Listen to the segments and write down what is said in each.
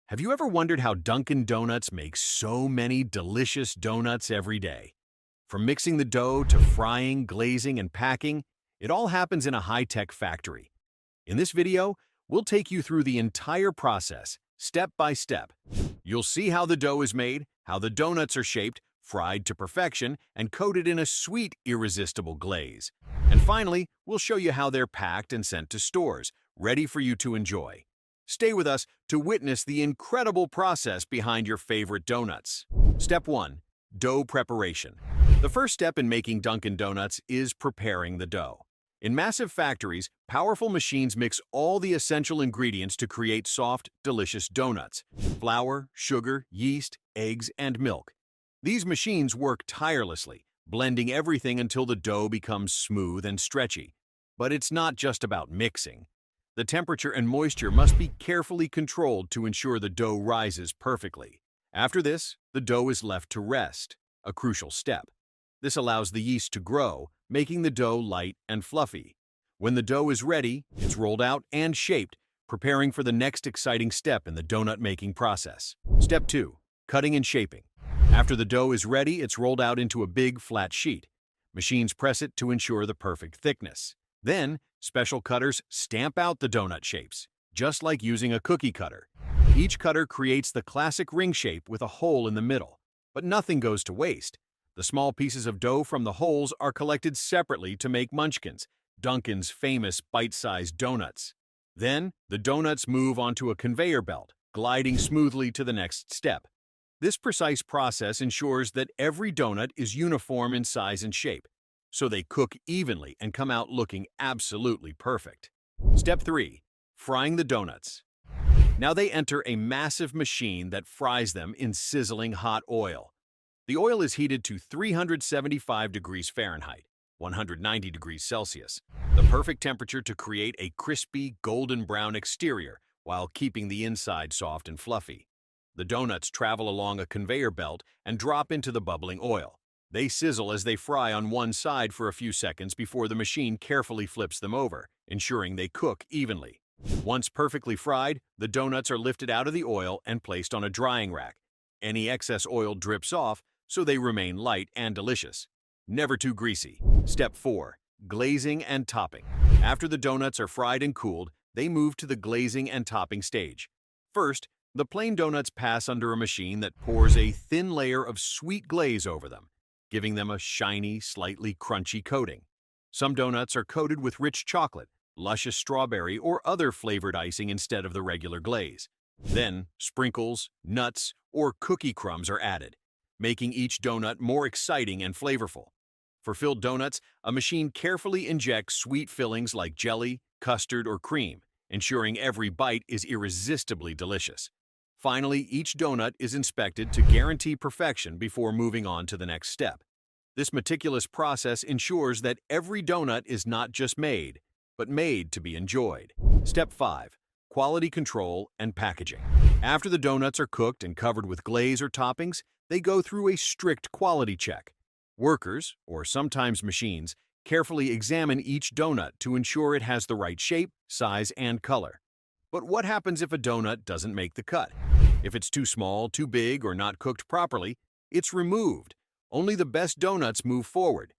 Have you ever wondered how Dunkin' Donuts makes so many delicious donuts every day? From mixing the dough to frying, glazing, and packing, it all happens in a high-tech factory. In this video, we'll take you through the entire process, step by step. You'll see how the dough is made, how the donuts are shaped, fried to perfection, and coated in a sweet, irresistible glaze. And finally, we'll show you how they're packed and sent to stores, ready for you to enjoy. Stay with us to witness the incredible process behind your favorite donuts. Step 1. Dough preparation. The first step in making Dunkin' Donuts is preparing the dough. In massive factories, powerful machines mix all the essential ingredients to create soft, delicious donuts: flour, sugar, yeast, eggs, and milk. These machines work tirelessly, blending everything until the dough becomes smooth and stretchy. But it's not just about mixing. The temperature and moisture must be carefully controlled to ensure the dough rises perfectly. After this, the dough is left to rest, a crucial step. This allows the yeast to grow, making the dough light and fluffy. When the dough is ready, it's rolled out and shaped, preparing for the next exciting step in the donut making process. Step 2. Cutting and shaping. After the dough is ready, it's rolled out into a big, flat sheet. Machines press it to ensure the perfect thickness. Then, special cutters stamp out the donut shapes, just like using a cookie cutter. Each cutter creates the classic ring shape with a hole in the middle. But nothing goes to waste. The small pieces of dough from the holes are collected separately to make munchkins, Dunkin's famous bite-sized donuts. Then, the donuts move onto a conveyor belt, gliding smoothly to the next step. This precise process ensures that every donut is uniform in size and shape, so they cook evenly and come out looking absolutely perfect. Step 3. Frying the donuts. Now they enter a massive machine that fries them in sizzling hot oil. The oil is heated to 375 degrees Fahrenheit, 190 degrees Celsius, the perfect temperature to create a crispy, golden brown exterior while keeping the inside soft and fluffy. The donuts travel along a conveyor belt and drop into the bubbling oil. They sizzle as they fry on one side for a few seconds before the machine carefully flips them over, ensuring they cook evenly. Once perfectly fried, the donuts are lifted out of the oil and placed on a drying rack. Any excess oil drips off, so they remain light and delicious. Never too greasy. Step 4. Glazing and topping. After the donuts are fried and cooled, they move to the glazing and topping stage. First, the plain donuts pass under a machine that pours a thin layer of sweet glaze over them, giving them a shiny, slightly crunchy coating. Some donuts are coated with rich chocolate, luscious strawberry, or other flavored icing instead of the regular glaze. Then, sprinkles, nuts, or cookie crumbs are added, making each donut more exciting and flavorful. For filled donuts, a machine carefully injects sweet fillings like jelly, custard, or cream, ensuring every bite is irresistibly delicious. Finally, each donut is inspected to guarantee perfection before moving on to the next step. This meticulous process ensures that every donut is not just made, but made to be enjoyed. Step 5. Quality control and packaging. After the donuts are cooked and covered with glaze or toppings, they go through a strict quality check. Workers, or sometimes machines, carefully examine each donut to ensure it has the right shape, size, and color. But what happens if a donut doesn't make the cut? If it's too small, too big, or not cooked properly, it's removed. Only the best donuts move forward.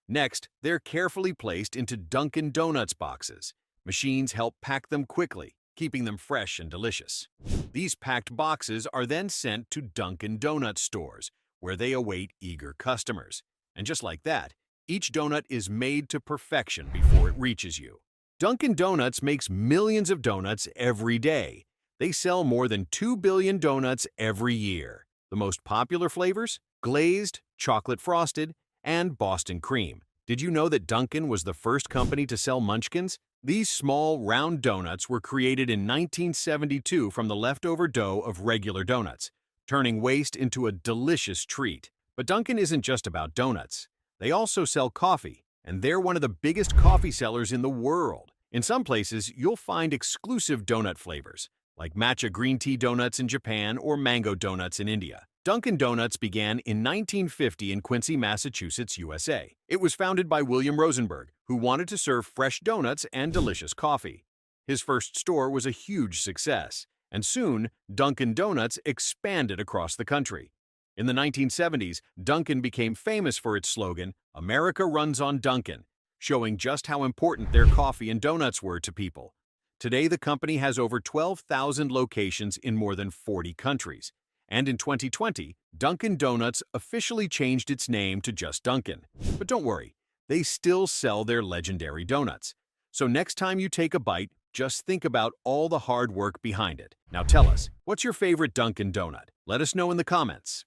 Next, they're carefully placed into Dunkin' Donuts boxes. Machines help pack them quickly, keeping them fresh and delicious. These packed boxes are then sent to Dunkin' Donuts stores, where they await eager customers. And just like that, each donut is made to perfection before it reaches you. Dunkin' Donuts makes millions of donuts every day. They sell more than 2 billion donuts every year. The most popular flavors? Glazed, chocolate frosted, and Boston cream. Did you know that Dunkin' was the first company to sell munchkins? These small, round donuts were created in 1972 from the leftover dough of regular donuts, turning waste into a delicious treat. But Dunkin' isn't just about donuts. They also sell coffee, and they're one of the biggest coffee sellers in the world. In some places, you'll find exclusive donut flavors, like matcha green tea donuts in Japan or mango donuts in India. Dunkin' Donuts began in 1950 in Quincy, Massachusetts, USA. It was founded by William Rosenberg, who wanted to serve fresh donuts and delicious coffee. His first store was a huge success, And soon, Dunkin' Donuts expanded across the country. In the 1970s, Dunkin' became famous for its slogan, "America runs on Dunkin'," showing just how important their coffee and donuts were to people. Today, the company has over 12,000 locations in more than 40 countries. And in 2020, Dunkin' Donuts officially changed its name to just Dunkin'. But don't worry, they still sell their legendary donuts. So next time you take a bite, just think about all the hard work behind it. Now tell us, what's your favorite Dunkin' Donut? Let us know in the comments.